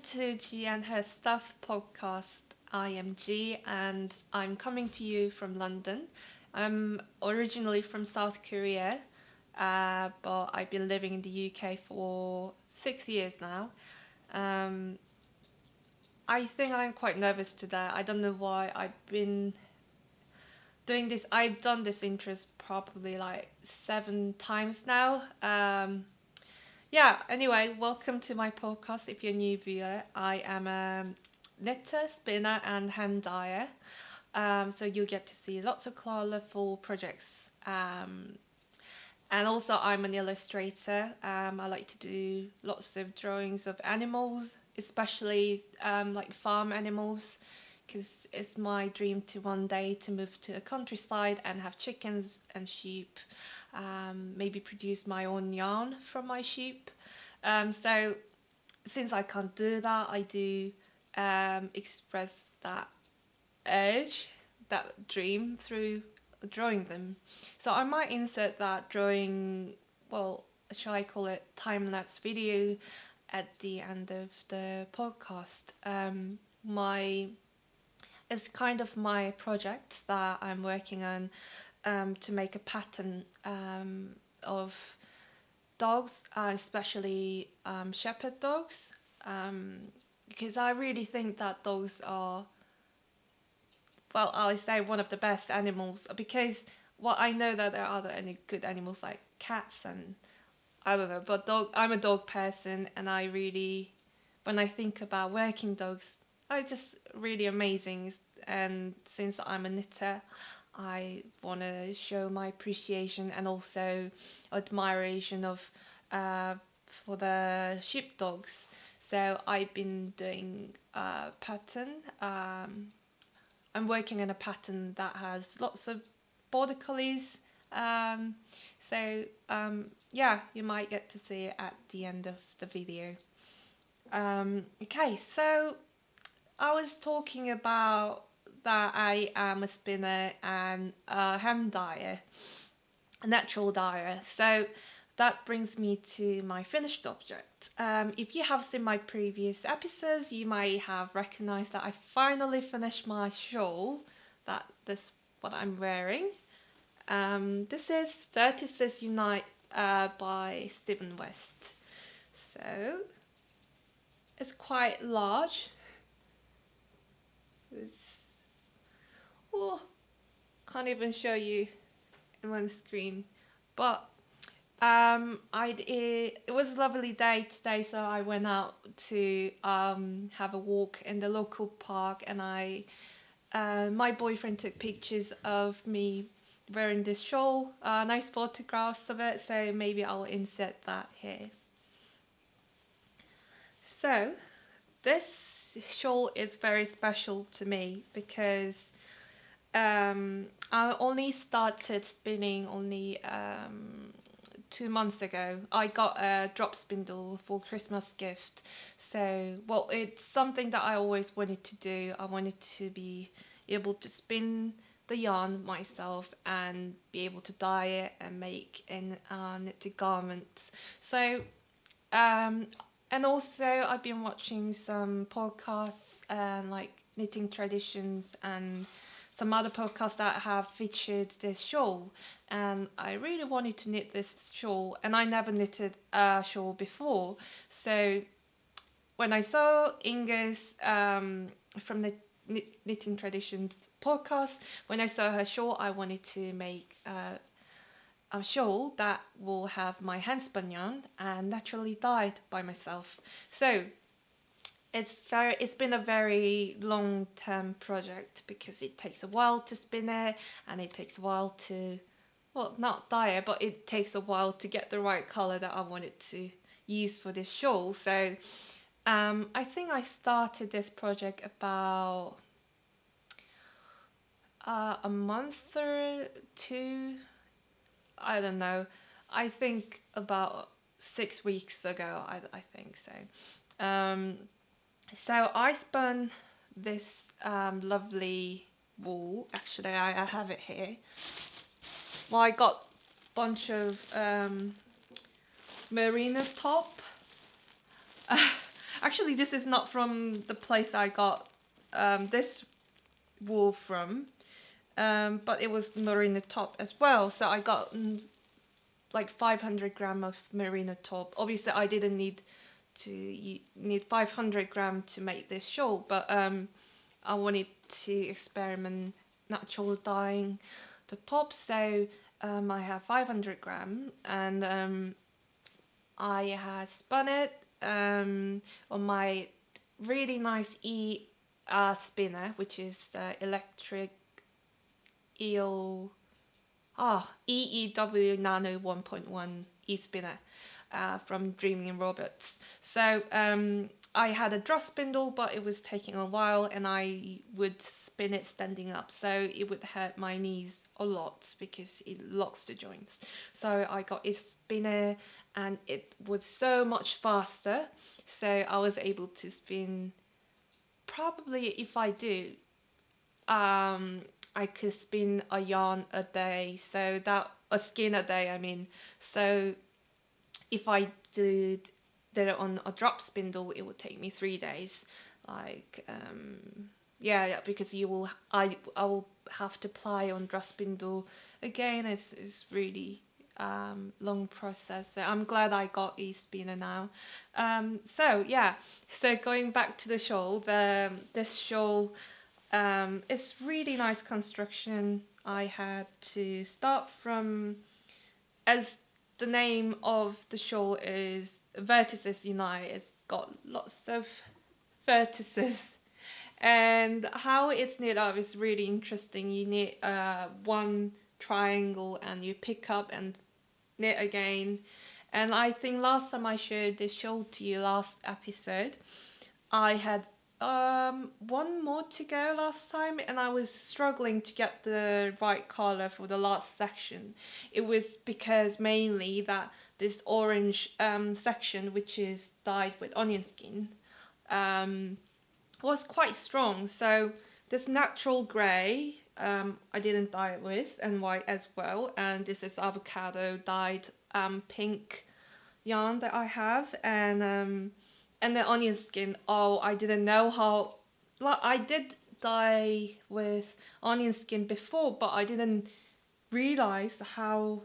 to G and Her Stuff podcast. I am G and I'm coming to you from London. I'm originally from South Korea, but I've been living in the UK for 6 years now. Um, I think I'm quite nervous today. I don't know why. I've been doing this. I've done this interest probably like 7 times now. Anyway, welcome to my podcast. If you're a new viewer, I am a knitter, spinner, and hand dyer. So you'll get to see lots of colourful projects. And also, I'm an illustrator. I like to do lots of drawings of animals, especially like farm animals, because it's my dream to one day to move to a countryside and have chickens and sheep. Maybe produce my own yarn from my sheep. So since I can't do that, I do express that urge, that dream through drawing them. So I might insert that drawing, well, shall I call it time-lapse video at the end of the podcast. It's kind of my project that I'm working on to make a pattern of dogs, especially shepherd dogs, because I really think that dogs are, well, I say one of the best animals, because I know that there are other any good animals like cats and I don't know, but I'm a dog person, and I really, when I think about working dogs, I just really amazing. And since I'm a knitter, I want to show my appreciation and also admiration of for the sheepdogs. So I've been doing a pattern. I'm working on a pattern that has lots of border collies. You might get to see it at the end of the video. Okay, so I was talking about that I am a spinner and a hand dyer, a natural dyer. So that brings me to my finished object. If you have seen my previous episodes, you might have recognized that I finally finished my shawl. This what I'm wearing. This is Vertices Unite by Stephen West. So it's quite large. Can't even show you in one screen, but it was a lovely day today, so I went out to have a walk in the local park, and my boyfriend took pictures of me wearing this shawl, nice photographs of it, so maybe I'll insert that here. So this shawl is very special to me because I only started spinning 2 months ago. I got a drop spindle for Christmas gift. So, well, it's something that I always wanted to do. I wanted to be able to spin the yarn myself and be able to dye it and make knitted garments. So, and also I've been watching some podcasts like Knitting Traditions and some other podcasts that have featured this shawl, and I really wanted to knit this shawl, and I never knitted a shawl before. So when I saw Inga's from the Knitting Traditions podcast, when I saw her shawl, I wanted to make a shawl that will have my hand spun yarn and naturally dyed by myself. So it's been a very long-term project because it takes a while to spin it, and it takes a while to, well, not dye it, but it takes a while to get the right color that I wanted to use for this shawl. So I think I started this project about a month or two, I don't know, I think about 6 weeks ago, I think so. So I spun this lovely wool. Actually, I have it here. Well, I got a bunch of merino top. Actually, this is not from the place I got this wool from, but it was merino top as well. So I got like 500 gram of merino top. Obviously, I didn't need you need 500 gram to make this shawl, but I wanted to experiment natural dyeing the top, so I have 500 gram, and I had spun it on my really nice spinner, which is electric EEW Nano 1.1 e-spinner from Dreaming Robots. So I had a drop spindle, but it was taking a while, and I would spin it standing up, so it would hurt my knees a lot because it locks the joints. So I got a spinner, and it was so much faster, so I was able to spin, probably if I do, I could spin a yarn a day, so that a skein a day, I mean. So if I did it on a drop spindle, it would take me 3 days. Like yeah, because I will have to ply on drop spindle again. It's really long process. So I'm glad I got e-spinner now. So yeah, so going back to the shawl, this shawl it's really nice construction. I had to start from, as the name of the shawl is Vertices Unite. It's got lots of vertices, and how it's knit up is really interesting. You knit one triangle and you pick up and knit again. And I think last time I showed this shawl to you, last episode, I had one more to go last time, and I was struggling to get the right color for the last section. It was because mainly that this orange section, which is dyed with onion skin, was quite strong. So this natural grey I didn't dye it with, and white as well, and this is avocado dyed pink yarn that I have, and the onion skin. Oh, I didn't know how. Like, I did dye with onion skin before, but I didn't realize how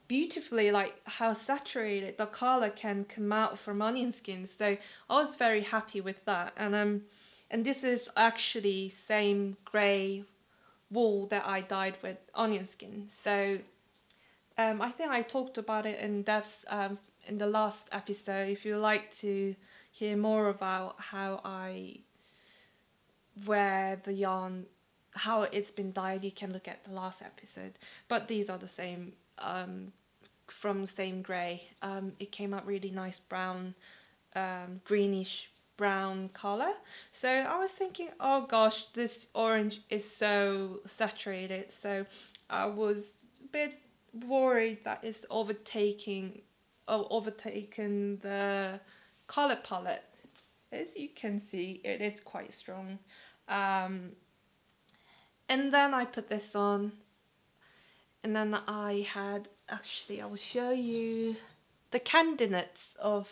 beautifully, like how saturated the color can come out from onion skin. So I was very happy with that. And this is actually same grey wool that I dyed with onion skin. So I think I talked about it in depth in the last episode. If you like to hear more about how I wear the yarn, how it's been dyed, you can look at the last episode. But these are the same, from the same grey. It came out really nice brown, greenish brown color. So I was thinking, oh gosh, this orange is so saturated. So I was a bit worried that it's overtaken the color palette. As you can see, it is quite strong. And then I put this on, and then I had, actually I will show you the candidates of,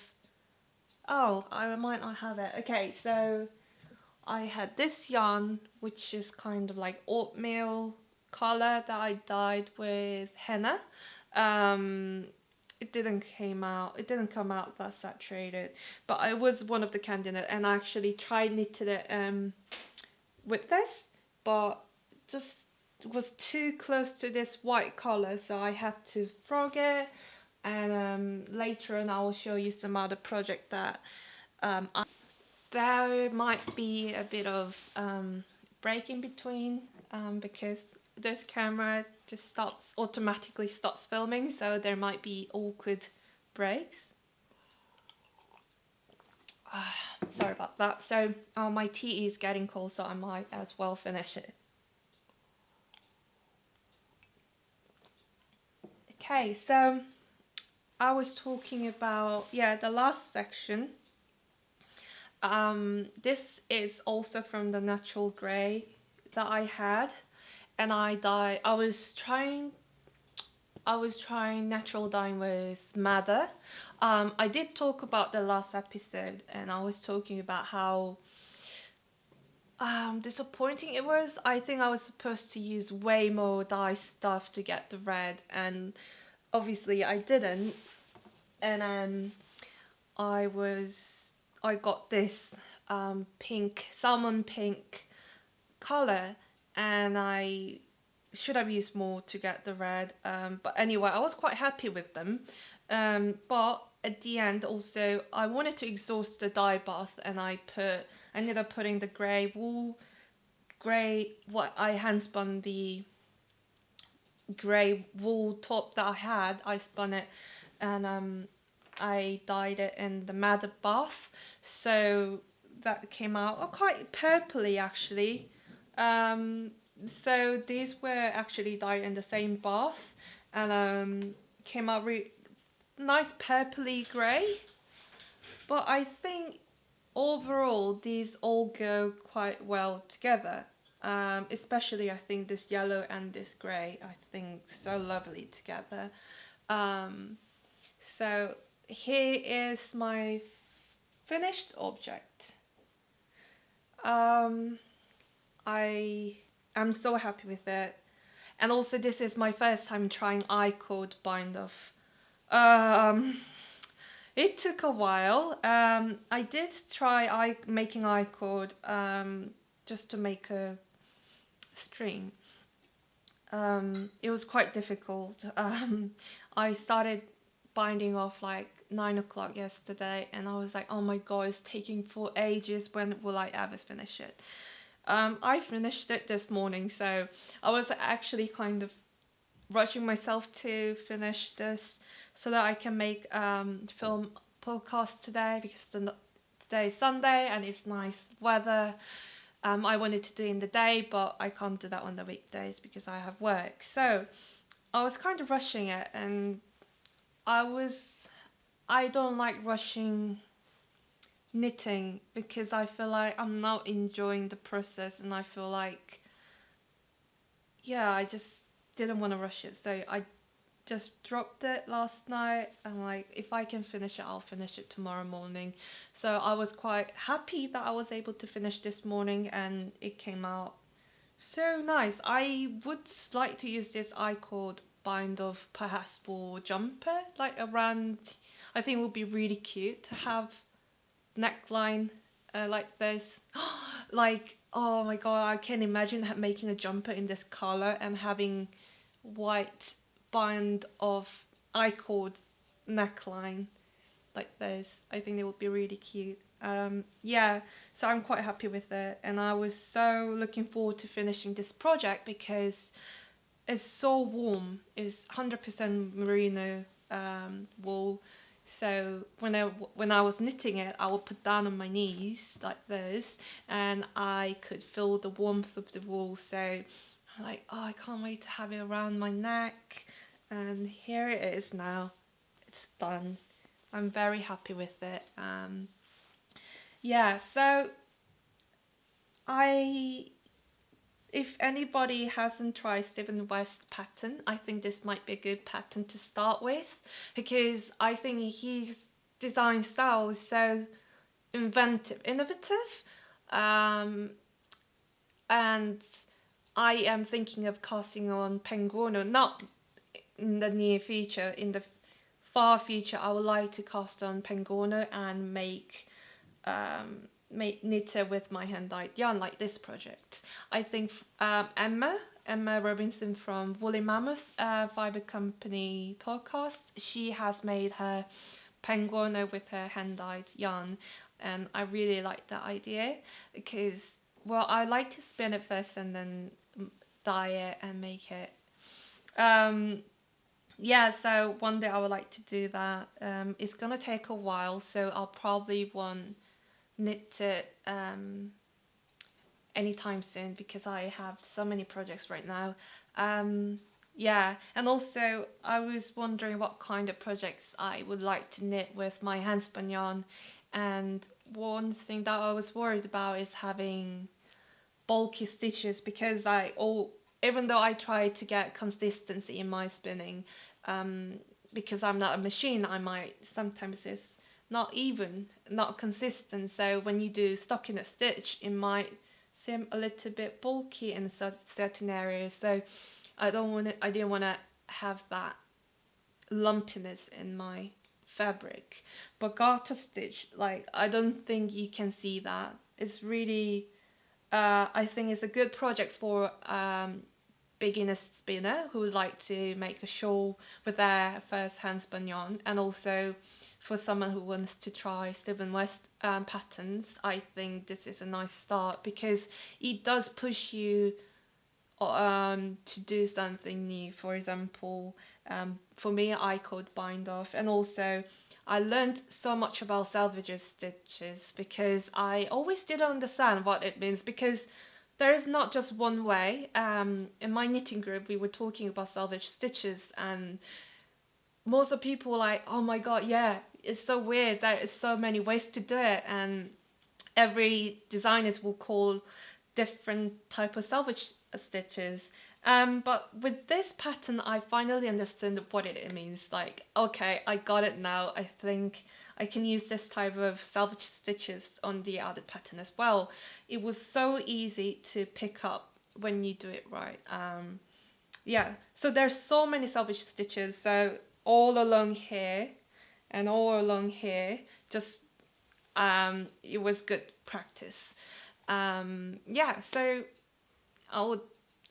oh, I might not have it. Okay, so I had this yarn, which is kind of like oatmeal color that I dyed with henna. It didn't come out that saturated, but it was one of the candidate, and I actually tried knitted it with this, but just was too close to this white color, so I had to frog it. And later on I will show you some other project that there might be a bit of break in between, because this camera just automatically stops filming, so there might be awkward breaks. Sorry about that. So my tea is getting cold, so I might as well finish it. Okay, so I was talking about, yeah, the last section. This is also from the natural grey that I had, and I was trying I was trying natural dyeing with madder. I did talk about the last episode, and I was talking about how disappointing it was. I think I was supposed to use way more dye stuff to get the red, and obviously I didn't. And I got this pink, salmon pink color, and I should have used more to get the red. But anyway, I was quite happy with them. But at the end, also, I wanted to exhaust the dye bath, and I ended up putting the what I hand spun the grey wool top that I had. I spun it, and I dyed it in the madder bath, so that came out quite purpley actually. So these were actually dyed in the same bath, and came out nice purpley grey. But I think overall these all go quite well together. Especially I think this yellow and this grey, I think so lovely together. So here is my finished object. I am so happy with it. And also this is my first time trying I-cord bind off. It took a while. I did try making I-cord just to make a string. It was quite difficult. I started binding off like 9 o'clock yesterday, and I was like, oh my god, it's taking for ages. When will I ever finish it? I finished it this morning, so I was actually kind of rushing myself to finish this so that I can make film podcast today, because today is Sunday and it's nice weather. I wanted to do in the day, but I can't do that on the weekdays because I have work. So I was kind of rushing it, and I don't like rushing knitting because I feel like I'm not enjoying the process, and I feel like, yeah, I just didn't want to rush it. So I just dropped it last night. I'm like, if I can finish it, I'll finish it tomorrow morning. So I was quite happy that I was able to finish this morning, and it came out so nice. I would like to use this I-cord bind of perhaps for jumper, like around, I think it would be really cute to have neckline like this. Like, oh my god, I can imagine making a jumper in this color and having white band of I-cord neckline like this. I think it would be really cute. Yeah, so I'm quite happy with it, and I was so looking forward to finishing this project because it's so warm. It's 100% merino wool. So when I was knitting it, I would put down on my knees like this, and I could feel the warmth of the wool. So I'm like, oh, I can't wait to have it around my neck. And here it is now. It's done. I'm very happy with it. Yeah, so if anybody hasn't tried Stephen West's pattern, I think this might be a good pattern to start with, because I think his design style is so innovative, and I am thinking of casting on Penguono, not in the near future. In the far future, I would like to cast on Penguono and make knit with my hand-dyed yarn like this project. I think Emma Robinson from Woolly Mammoth Fibre Company podcast, she has made her Penguono with her hand-dyed yarn, and I really like that idea because, well, I like to spin it first and then dye it and make it. Yeah, so one day I would like to do that. It's gonna take a while, so I'll probably want knit it anytime soon because I have so many projects right now. Yeah, and also I was wondering what kind of projects I would like to knit with my handspun yarn, and one thing that I was worried about is having bulky stitches, because even though I try to get consistency in my spinning, because I'm not a machine, I might sometimes it's not even, not consistent. So when you do stockinette stitch, it might seem a little bit bulky in certain areas. So I didn't want to have that lumpiness in my fabric. But garter stitch, like, I don't think you can see that. It's really, I think it's a good project for beginner spinner who would like to make a shawl with their first hand spun yarn, and also for someone who wants to try Steven West patterns. I think this is a nice start because it does push you to do something new. For example, for me, I could bind off, and also I learned so much about salvage stitches because I always didn't understand what it means, because there is not just one way. In my knitting group, we were talking about salvage stitches, and most of the people were like, oh my god, yeah, it's so weird, there is so many ways to do it, and every designers will call different type of salvage stitches. But with this pattern, I finally understood what it means. Like, okay, I got it now. I think I can use this type of salvage stitches on the added pattern as well. It was so easy to pick up when you do it right. Yeah, so there's so many salvage stitches. So all along here and all along here, just it was good practice. Yeah, so I would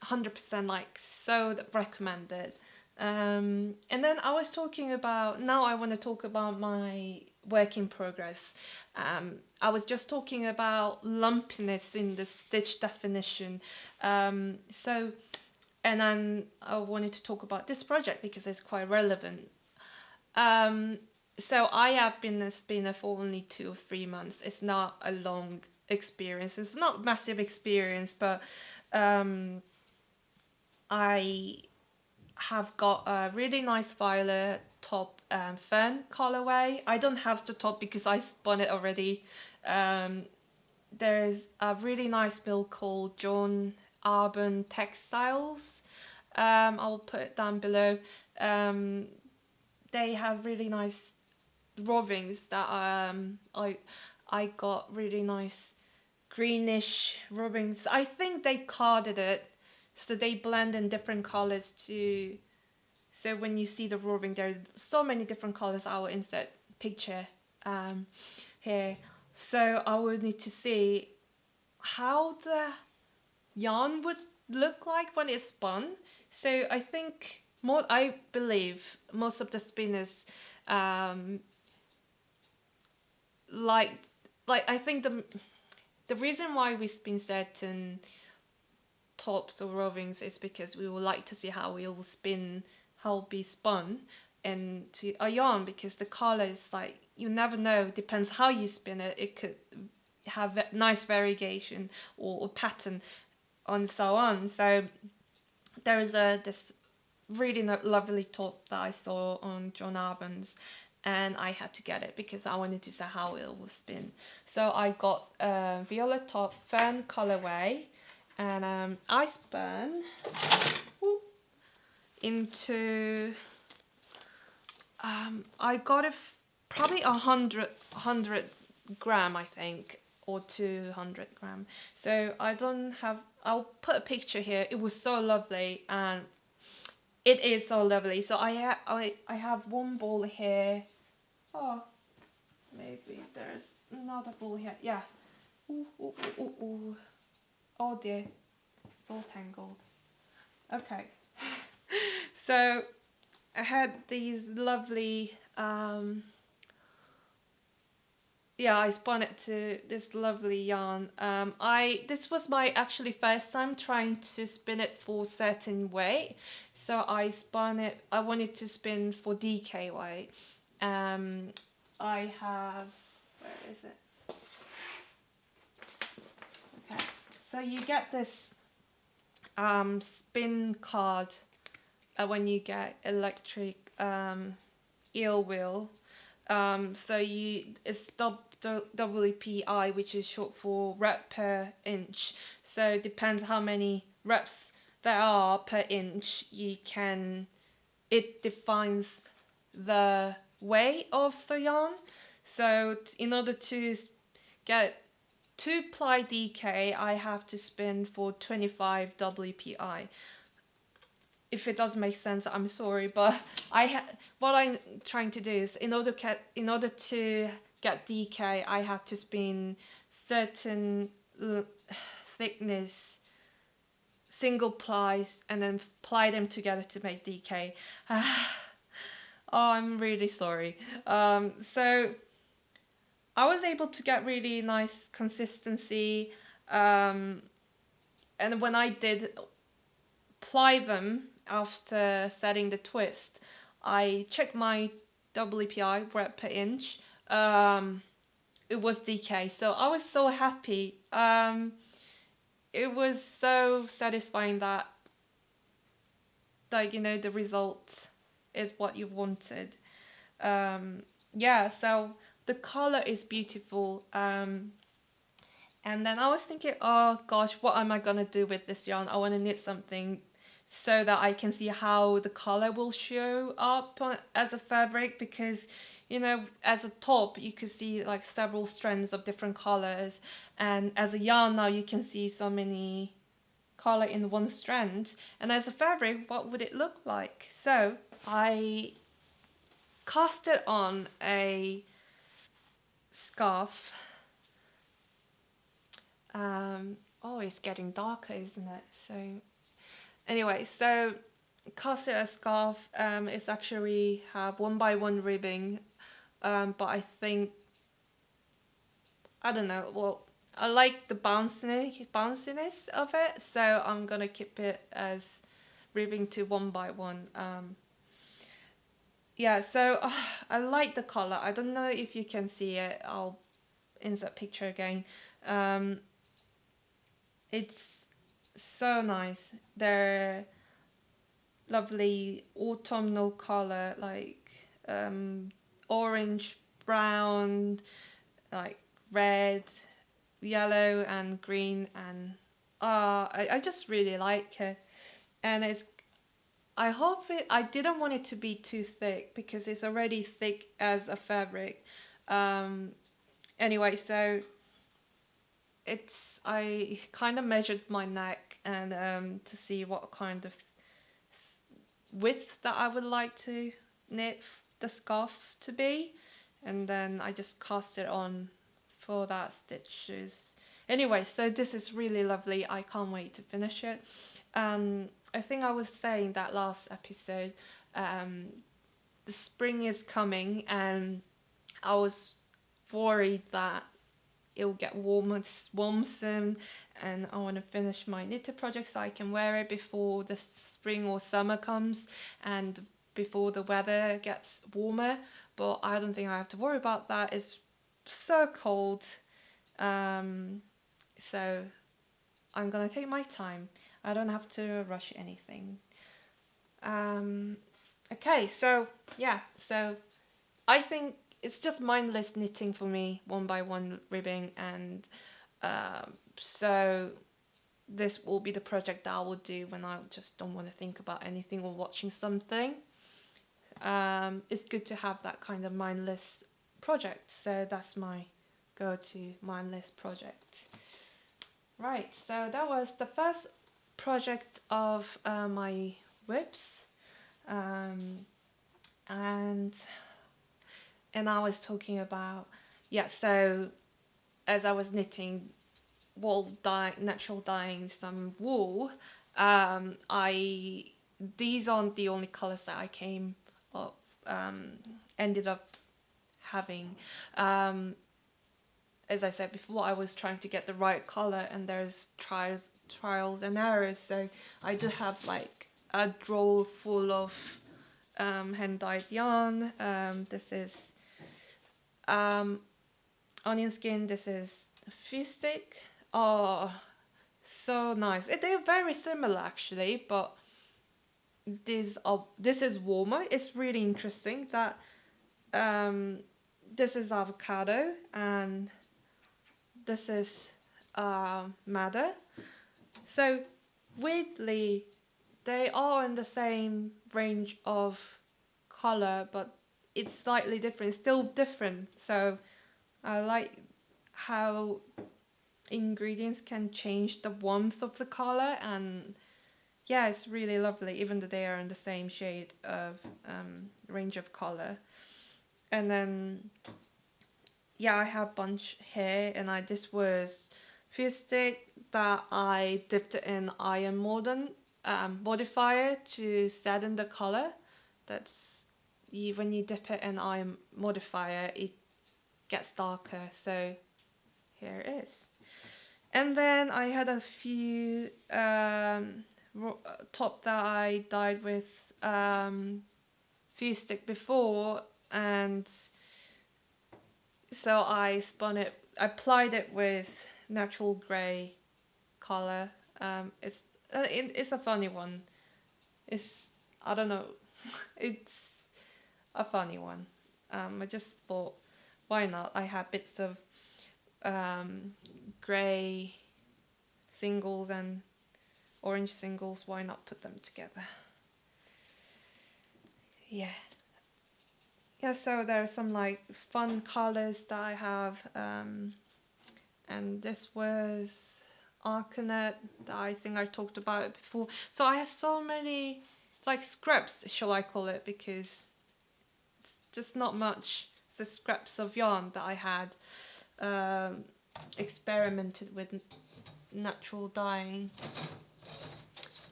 100% like so recommend it. And then I was talking about, now I want to talk about my work in progress. I was just talking about lumpiness in the stitch definition. So, and then I wanted to talk about this project because it's quite relevant. So I have been a spinner for only 2 or 3 months. It's not a long experience. It's not massive experience, but I have got a really nice Viola top, Fern colorway. I don't have the top because I spun it already. There's a really nice mill called John Arbon Textiles. I'll put it down below. They have really nice rovings that I got really nice greenish rovings. I think they carded it, so they blend in different colors too. So when you see the roving, there are so many different colors. I will insert picture here. So I would need to see how the yarn would look like when it's spun. So I think I believe most of the spinners like I think the reason why we spin certain tops or rovings is because we would like to see how it will spin, how it'll be spun into a yarn, because the color is like, you never know, depends how you spin it, it could have a nice variation or pattern and so on. So there is this really lovely top that I saw on John Arbon's, and I had to get it because I wanted to see how it will spin. So I got a Viola top, Fern colorway, and I spun into I got it probably 100 gram, I think, or 200 gram. So I don't have, I'll put a picture here. It was so lovely, and it is so lovely. So I have one ball here. Oh, maybe there's another ball here. Yeah. Ooh, ooh, ooh, ooh, ooh. Oh dear, it's all tangled. Okay. So I had these lovely, yeah, I spun it to this lovely yarn. This was my actually first time trying to spin it for certain way. So I spun it, I wanted to spin for DK way. I have, where is it? Okay, so you get this spin card when you get electric eel wheel. So it's WPI, which is short for rep per inch. So it depends how many reps there are per inch. You can it defines the way of the yarn. So in order to get 2 ply DK, I have to spin for 25 WPI. If it doesn't make sense, I'm sorry, but what I'm trying to do is in order to get DK, I have to spin certain thickness single plies and then ply them together to make DK. Oh, I'm really sorry. So I was able to get really nice consistency, and when I did ply them after setting the twist, I checked my WPI, rep per inch. It was DK, so I was so happy. It was so satisfying that, like, the result is what you wanted. Yeah, so the color is beautiful. And then I was thinking, oh gosh, what am I gonna do with this yarn? I want to knit something so that I can see how the color will show up as a fabric, because as a top you could see like several strands of different colors, and as a yarn now you can see so many color in one strand, and as a fabric what would it look like? So I casted on a scarf. Oh, it's getting darker, isn't it? So anyway, so casted a scarf. It's actually have 1x1 ribbing, but I think, I don't know, well, I like the bounciness of it, so I'm gonna keep it as ribbing to 1x1. Yeah, so I like the color. I don't know if you can see it. I'll insert picture again. It's so nice. They're lovely autumnal color, like orange, brown, like red, yellow and green, and I just really like it. And I didn't want it to be too thick because it's already thick as a fabric. Anyway, so I kind of measured my neck and to see what kind of width that I would like to knit the scarf to be, and then I just cast it on for that stitches. Anyway, so this is really lovely. I can't wait to finish it. I think I was saying that last episode, the spring is coming, and I was worried that it'll get warmer soon, and I want to finish my knitted project so I can wear it before the spring or summer comes and before the weather gets warmer. But I don't think I have to worry about that. It's so cold, so I'm gonna take my time. I don't have to rush anything. Okay, so yeah, so I think it's just mindless knitting for me, 1x1 ribbing, and so this will be the project that I will do when I just don't want to think about anything or watching something. It's good to have that kind of mindless project, so that's my go-to mindless project. Right, so that was the first project of my whips, and I was talking about, yeah, so as I was knitting natural dyeing some wool, these aren't the only colors that I ended up having. As I said before, I was trying to get the right color, and there's trials and errors. So I do have like a drawer full of hand dyed yarn. This is onion skin. This is Fustic. Oh, so nice. They're very similar actually, but this is warmer. It's really interesting that this is avocado and this is madder. So weirdly, they are in the same range of color, but it's slightly different. It's still different. So I like how ingredients can change the warmth of the color, and yeah, it's really lovely, even though they are in the same shade of range of color. And then yeah, I have bunch here, and this was fuse stick that I dipped it in iron modifier to sadden the color. That's when you dip it in iron modifier, it gets darker. So here it is. And then I had a few top that I dyed with fuse stick before, and so I applied it with natural grey color. It's a funny one. I don't know. It's a funny one. I just thought, why not? I had bits of grey singles and orange singles. Why not put them together? Yeah. Yeah, so there are some like fun colors that I have, and this was Arcanet that I think I talked about it before. So I have so many like scraps, shall I call it, because it's just not much. It's the scraps of yarn that I had experimented with natural dyeing.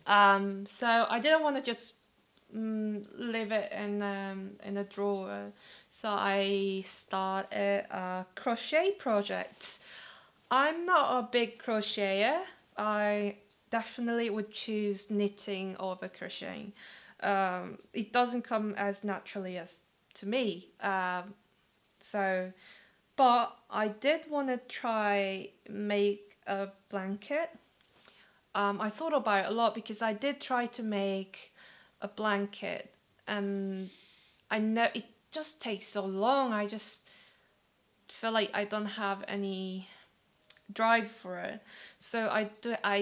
So I didn't want to just leave it in a drawer, so I started a crochet project. I'm not a big crocheter. I definitely would choose knitting over crocheting. It doesn't come as naturally as to me. But I did want to try make a blanket. I thought about it a lot because I did try to make a blanket, and I know it just takes so long. I just feel like I don't have any drive for it. So I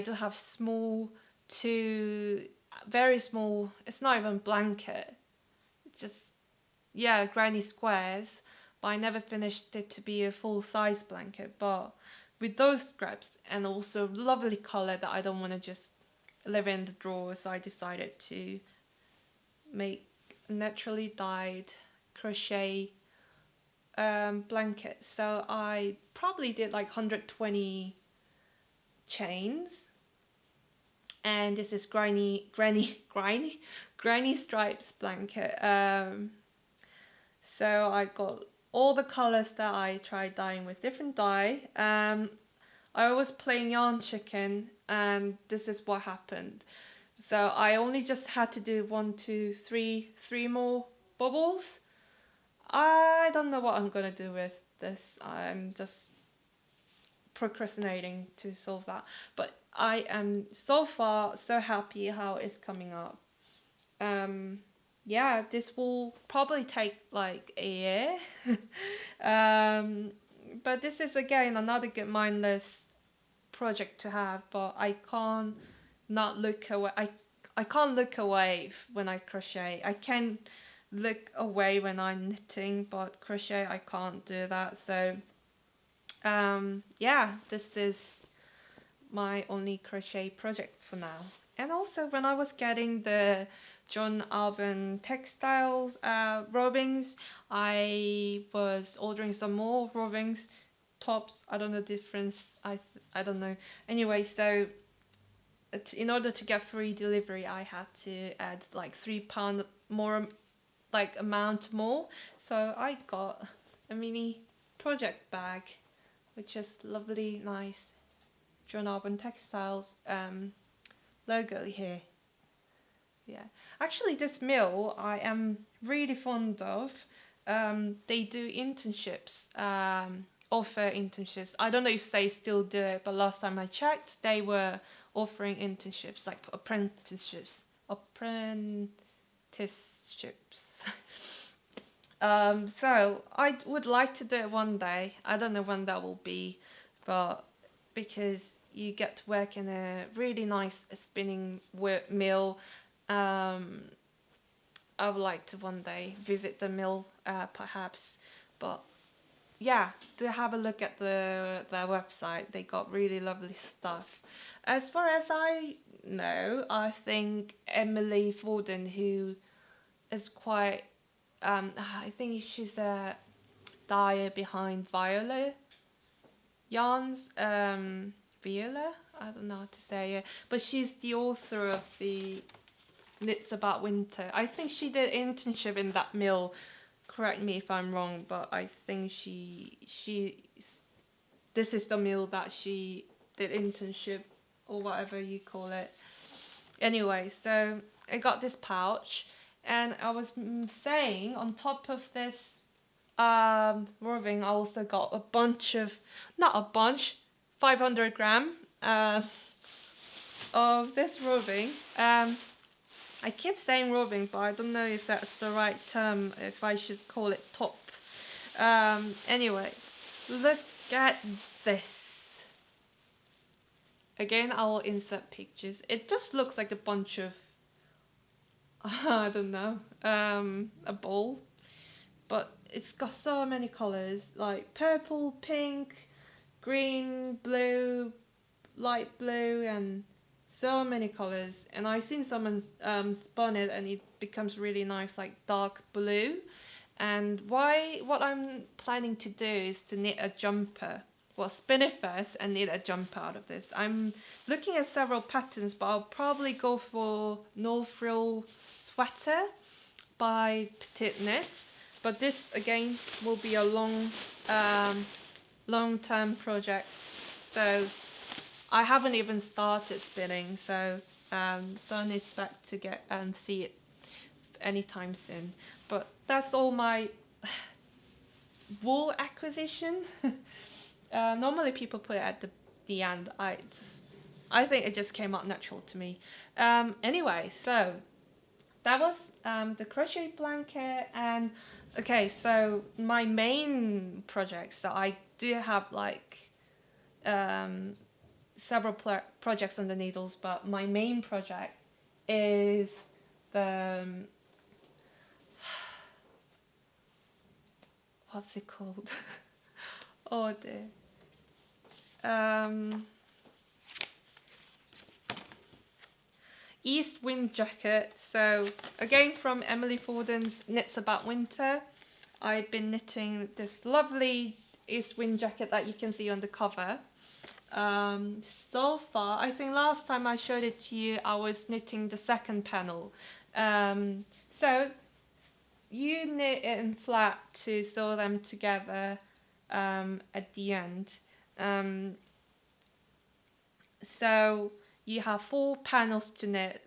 do have small to very small. It's not even blanket. It's just granny squares. But I never finished it to be a full size blanket. But with those scraps and also lovely color that I don't want to just leave in the drawer, so I decided to make naturally dyed crochet blanket. So I probably did like 120 chains, and this is granny stripes blanket. So I got all the colors that I tried dyeing with different dye. I was playing yarn chicken, and this is what happened. So I only just had to do 1, 2, 3, 3 more bubbles. I don't know what I'm gonna do with this. I'm just procrastinating to solve that. But I am so far so happy how it's coming up. Yeah, this will probably take like a year. But this is again another good mindless project to have, but I can't not look away. I can't look away when I crochet. I can look away when I'm knitting, but crochet I can't do that. So yeah, this is my only crochet project for now. And also when I was getting the John Arbon Textiles rovings, I was ordering some more rovings, tops. I don't know the difference. I don't know. Anyway, so in order to get free delivery, I had to add like £3 more, like amount more. So I got a mini project bag, which is lovely, nice John Arbon Textiles logo here. Yeah, actually this mill I am really fond of. They do internships, offer internships. I don't know if they still do it, but last time I checked they were offering internships, like apprenticeships. So I would like to do it one day. I don't know when that will be, but because you get to work in a really nice spinning mill. I would like to one day visit the mill, perhaps, but yeah, to have a look at their website. They got really lovely stuff. As far as I know, I think Emily Foden, who is quite, I think she's a dyer behind Viola yarns. Viola, I don't know how to say it, but she's the author of the Knits About Winter. I think she did internship in that mill. Correct me if I'm wrong, but I think this is the mill that she did internship or whatever you call it. Anyway, so I got this pouch, and I was saying on top of this roving, I also got a bunch of, not a bunch, 500 gram of this roving. I keep saying roving, but I don't know if that's the right term, if I should call it top. Anyway, look at this. Again, I will insert pictures. It just looks like a bunch of, I don't know, a ball. But it's got so many colors, like purple, pink, green, blue, light blue, and so many colors. And I've seen someone spun it, and it becomes really nice, like dark blue. And what I'm planning to do is to knit a jumper. Well, spin it first and knit a jumper out of this. I'm looking at several patterns, but I'll probably go for no frill sweater by Petite Knits. But this again will be a long-term project. So I haven't even started spinning, so don't expect to get see it anytime soon. But that's all my wool acquisition. Normally people put it at the end. I think it just came out natural to me. Anyway, so that was the crochet blanket. And okay, so my main projects, so I do have like several projects on the needles, but my main project is the what's it called? Oh dear. Eastwind jacket. So again from Emily Foden's Knits About Winter. I've been knitting this lovely Eastwind jacket that you can see on the cover. So far, I think last time I showed it to you, I was knitting the second panel. So you knit it in flat to sew them together at the end. So you have 4 panels to knit,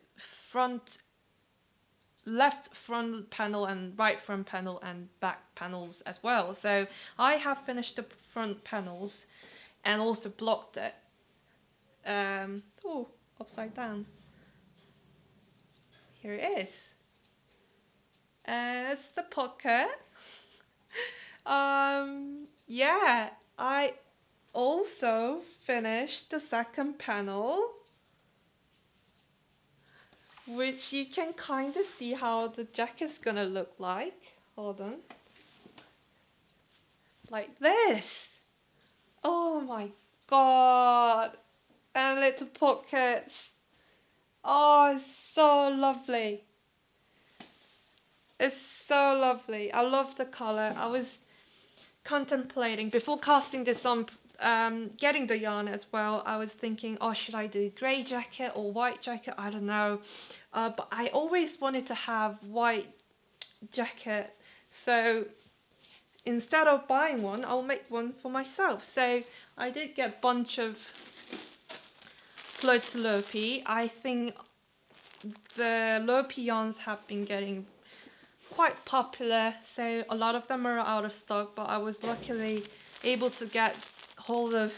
left front panel and right front panel and back panels as well. So I have finished the front panels and also blocked it. Oh, upside down. Here it is. And it's the pocket. Yeah, I also finished the second panel, which you can kind of see how the jacket's gonna look like. Hold on. Like this. Oh my god. And little pockets. Oh, it's so lovely. It's so lovely. I love the colour. I was contemplating, before casting this on, getting the yarn as well, I was thinking, oh, should I do grey jacket or white jacket? I don't know. But I always wanted to have white jacket. So instead of buying one, I'll make one for myself. So I did get a bunch of float to Lopi. I think the Lopi yarns have been getting quite popular, so a lot of them are out of stock, but I was luckily able to get hold of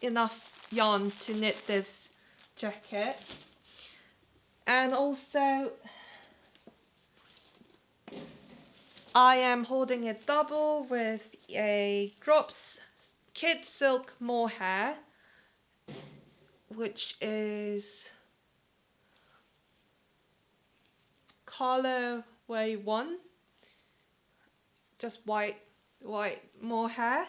enough yarn to knit this jacket. And also I am holding a double with a drops kid silk mohair, which is colorway 1, just white mohair.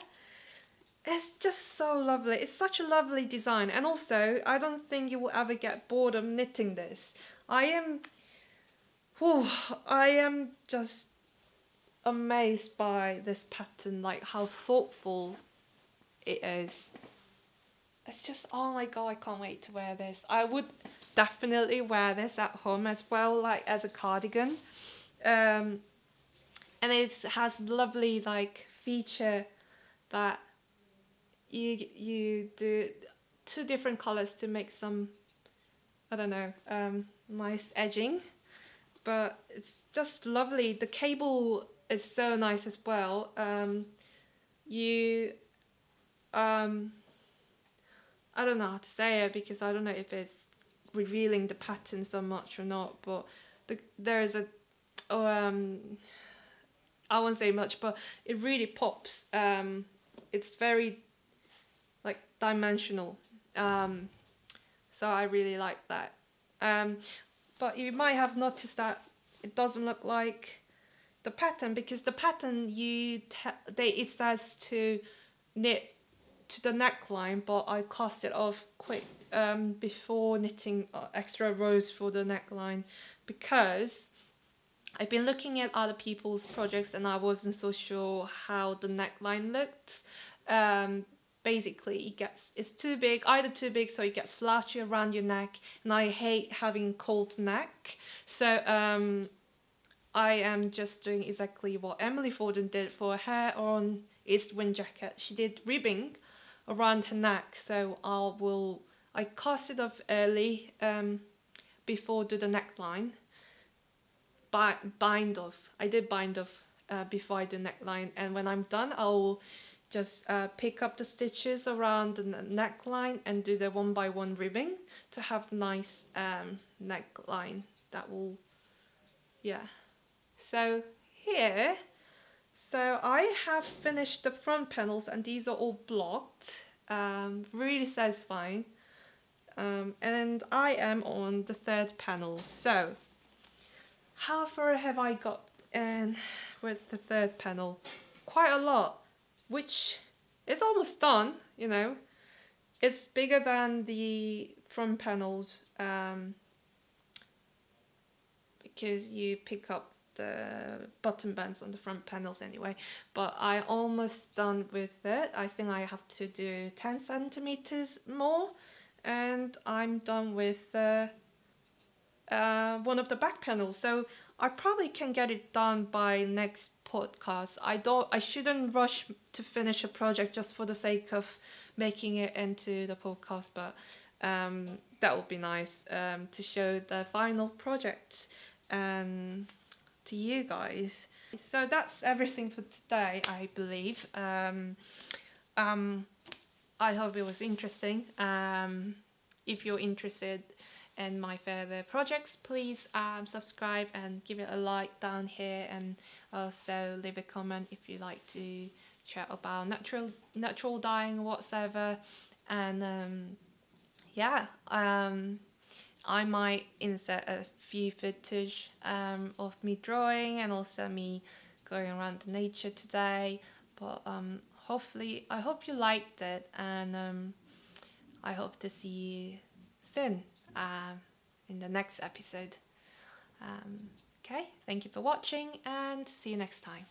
It's just so lovely. It's such a lovely design, and also I don't think you will ever get bored of knitting this. I am just amazed by this pattern, like how thoughtful it is. It's just, oh my god, I can't wait to wear this. I would definitely wear this at home as well, like as a cardigan. And it has lovely like feature that you do 2 different colors to make some, I don't know, nice edging. But it's just lovely. The cable is so nice as well. I don't know how to say it, because I don't know if it's revealing the pattern so much or not, but there is a, I won't say much, but it really pops. It's very like dimensional, so I really like that. But you might have noticed that it doesn't look like the pattern, because the pattern it says to knit to the neckline, but I cast it off quick before knitting extra rows for the neckline, because I've been looking at other people's projects and I wasn't so sure how the neckline looked. Basically it's too big, either too big so it gets slouchy around your neck, and I hate having cold neck, so I am just doing exactly what Emily Foden did for her on Eastwind jacket. She did ribbing around her neck, so I cast it off early before do the neckline. Bind off. I did bind off before I do neckline, and when I'm done I'll just pick up the stitches around the neckline and do the 1 by 1 ribbing to have nice neckline. That will, yeah. So here, so I have finished the front panels, and these are all blocked. Really satisfying. And I am on the 3rd panel. So how far have I got with the 3rd panel? Quite a lot, which is almost done, you know. It's bigger than the front panels because you pick up the button bands on the front panels anyway, but I almost done with it. I think I have to do 10 centimeters more, and I'm done with one of the back panels, so I probably can get it done by next podcast. I shouldn't rush to finish a project just for the sake of making it into the podcast, but that would be nice to show the final project to you guys. So that's everything for today, I believe. I hope it was interesting. If you're interested in my further projects, please subscribe and give it a like down here, and also leave a comment if you like to chat about natural dyeing or whatsoever. And yeah, I might insert a few footage of me drawing and also me going around the nature today, but hopefully I hope you liked it, and I hope to see you soon in the next episode. Okay, thank you for watching, and see you next time.